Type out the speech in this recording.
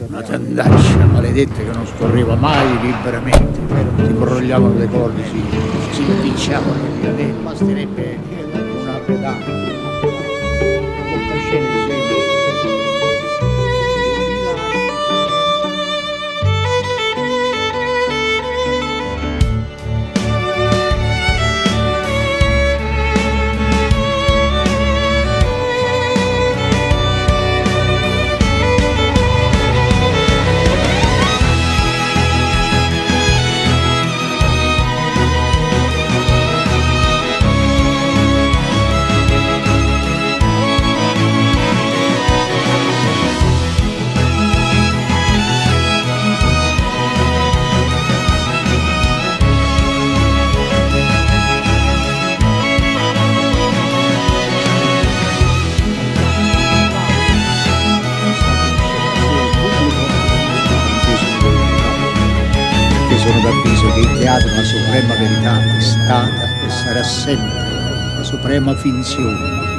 una tendaccia maledetta che non scorreva mai liberamente, si imbrogliavano le corde, si impicciavano, e basterebbe una pedana, con crescere insieme. Sono d'avviso che il teatro è una suprema verità, è stata e sarà sempre una suprema finzione.